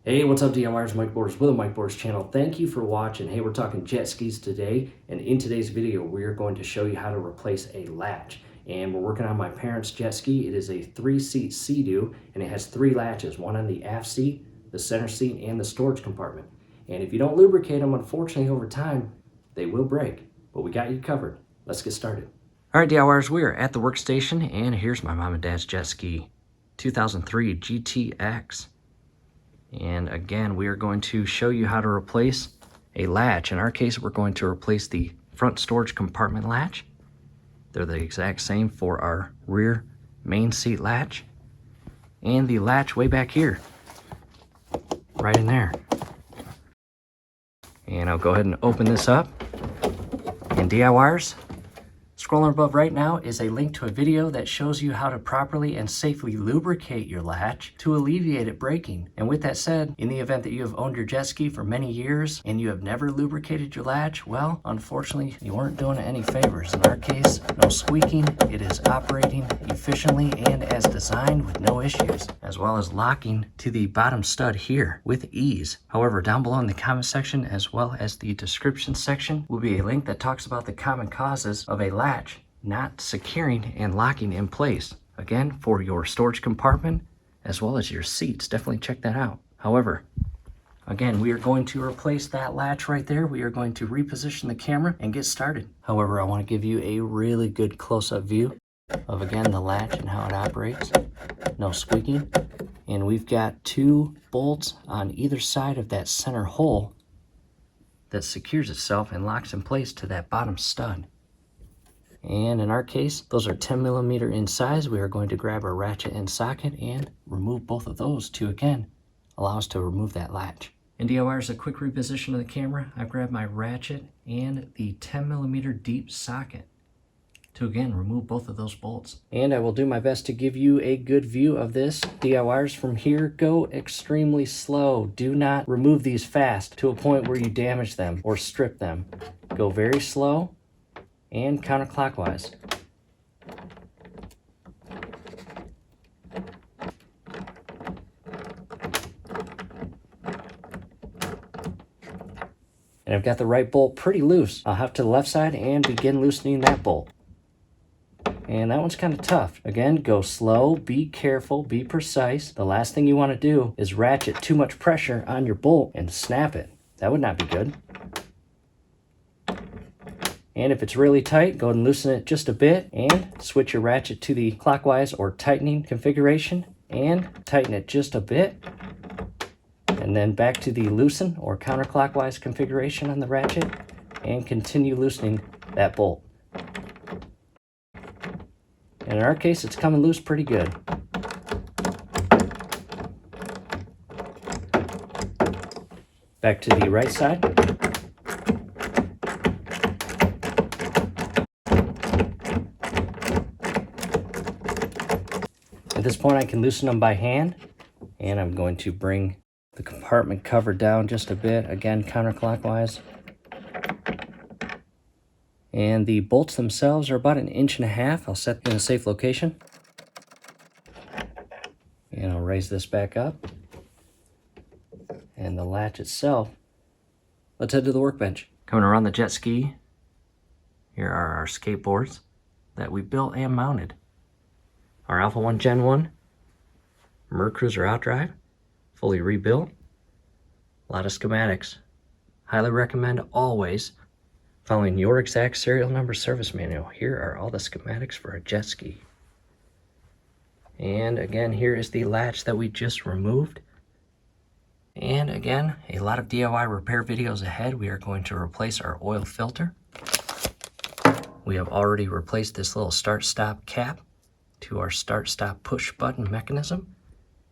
Hey, what's up DIYers, Mike Borders with the Mike Borders channel. Thank you for watching. Hey, we're talking jet skis today, and in today's video, we're going to show you how to replace a latch. And we're working on my parents' jet ski. It is a 3-seat Sea-Doo, and it has 3 latches, one on the aft seat, the center seat, and the storage compartment. And if you don't lubricate them, unfortunately, over time, they will break. But we got you covered. Let's get started. All right, DIYers, we are at the workstation, and here's my mom and dad's jet ski, 2003 GTX. And again, we are going to show you how to replace a latch. In our case, we're going to replace the front storage compartment latch. They're the exact same for our rear main seat latch. And the latch way back here, right in there. And I'll go ahead and open this up. And DIYers, scrolling above right now is a link to a video that shows you how to properly and safely lubricate your latch to alleviate it breaking. And with that said, in the event that you have owned your jet ski for many years and you have never lubricated your latch, well, unfortunately, you weren't doing it any favors. In our case, no squeaking, it is operating efficiently and as designed with no issues, as well as locking to the bottom stud here with ease. However, down below in the comment section, as well as the description section, will be a link that talks about the common causes of a latch not securing and locking in place. Again, for your storage compartment as well as your seats, definitely check that out. However, again, we are going to replace that latch right there. We are going to reposition the camera and get started. However, I want to give you a really good close-up view of, again, the latch and how it operates. No squeaking. And we've got 2 bolts on either side of that center hole that secures itself and locks in place to that bottom stud. And in our case, those are 10mm in size. We are going to grab our ratchet and socket and remove both of those to, again, allow us to remove that latch. And DIYers, a quick reposition of the camera. I've grabbed my ratchet and the 10mm deep socket to, again, remove both of those bolts. And I will do my best to give you a good view of this. DIYers, from here, go extremely slow. Do not remove these fast to a point where you damage them or strip them. Go very slow and counterclockwise. And I've got the right bolt pretty loose. I'll have to the left side and begin loosening that bolt. And that one's kind of tough. Again, go slow, be careful, be precise. The last thing you want to do is ratchet too much pressure on your bolt and snap it. That would not be good. And if it's really tight, go ahead and loosen it just a bit and switch your ratchet to the clockwise or tightening configuration and tighten it just a bit. And then back to the loosen or counterclockwise configuration on the ratchet and continue loosening that bolt. And in our case, it's coming loose pretty good. Back to the right side. At this point, I can loosen them by hand, and I'm going to bring the compartment cover down just a bit, again, counterclockwise. And the bolts themselves are about 1.5 inches. I'll set in a safe location. And I'll raise this back up. And the latch itself. Let's head to the workbench. Coming around the jet ski, here are our skateboards that we built and mounted. Our Alpha 1 Gen 1 Mercruiser outdrive, fully rebuilt. A lot of schematics. Highly recommend always following your exact serial number service manual. Here are all the schematics for a jet ski. And again, here is the latch that we just removed. And again, a lot of DIY repair videos ahead. We are going to replace our oil filter. We have already replaced this little start-stop cap to our start-stop push button mechanism.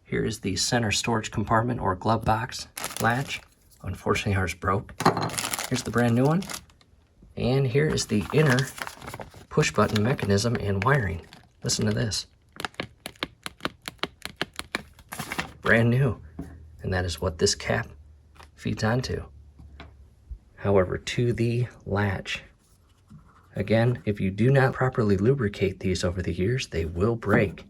Here is the center storage compartment or glove box latch. Unfortunately, ours broke. Here's the brand new one. And here is the inner push button mechanism and wiring. Listen to this. Brand new. And that is what this cap feeds onto. However, to the latch. Again, if you do not properly lubricate these over the years, they will break.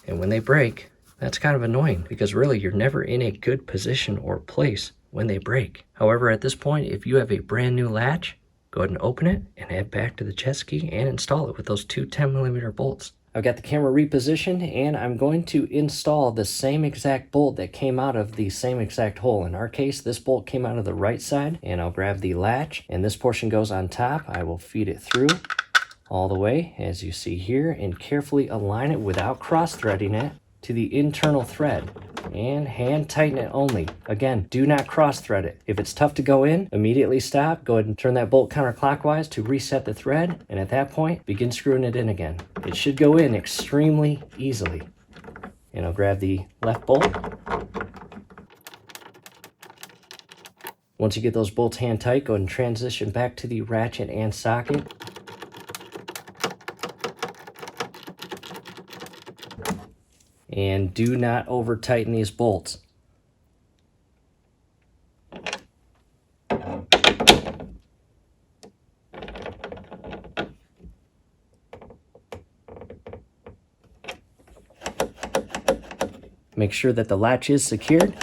And when they break, That's kind of annoying because really you're never in a good position or place when they break. However, at this point, if you have a brand new latch, go ahead and open it and add back to the jet ski and install it with those two 10mm bolts. I've got the camera repositioned and I'm going to install the same exact bolt that came out of the same exact hole. In our case, this bolt came out of the right side, and I'll grab the latch and this portion goes on top. I will feed it through all the way, as you see here, and carefully align it without cross-threading it to the internal thread, and hand tighten it only. Again, do not cross thread it. If it's tough to go in, immediately stop, go ahead and turn that bolt counterclockwise to reset the thread, and at that point, begin screwing it in again. It should go in extremely easily. And I'll grab the left bolt. Once you get those bolts hand tight, go ahead and transition back to the ratchet and socket. And do not over tighten these bolts. Make sure that the latch is secured.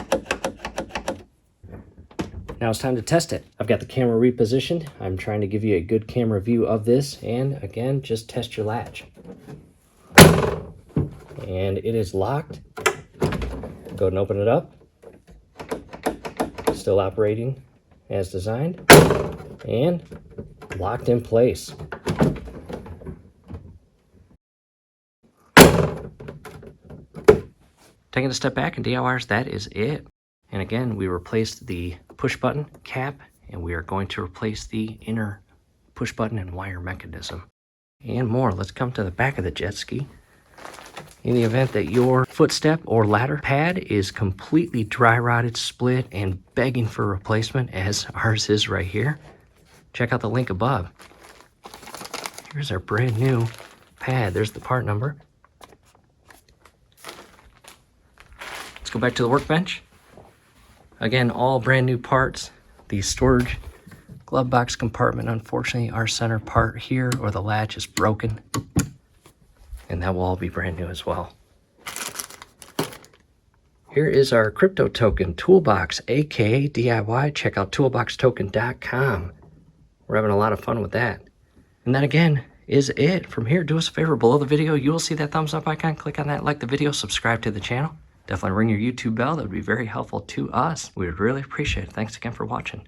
Now it's time to test it. I've got the camera repositioned. I'm trying to give you a good camera view of this, and again, just test your latch. And it is locked. Go ahead and open it up. Still operating as designed, and locked in place. Taking a step back, and DIYers, that is it. And again, we replaced the push button cap, and we are going to replace the inner push button and wire mechanism and more. Let's come to the back of the jet ski. In the event that your footstep or ladder pad is completely dry rotted, split, and begging for replacement, as ours is right here, check out the link above. Here's our brand new pad. There's the part number. Let's go back to the workbench. Again, all brand new parts. The storage glove box compartment, unfortunately, our center part here, or the latch, is broken. And that will all be brand new as well. Here is our crypto token toolbox, aka DIY. Check out toolboxtoken.com. We're having a lot of fun with that. And that again is it. From here, do us a favor. Below the video, you will see that thumbs up icon. Click on that, like the video, subscribe to the channel. Definitely ring your YouTube bell. That would be very helpful to us. We would really appreciate it. Thanks again for watching.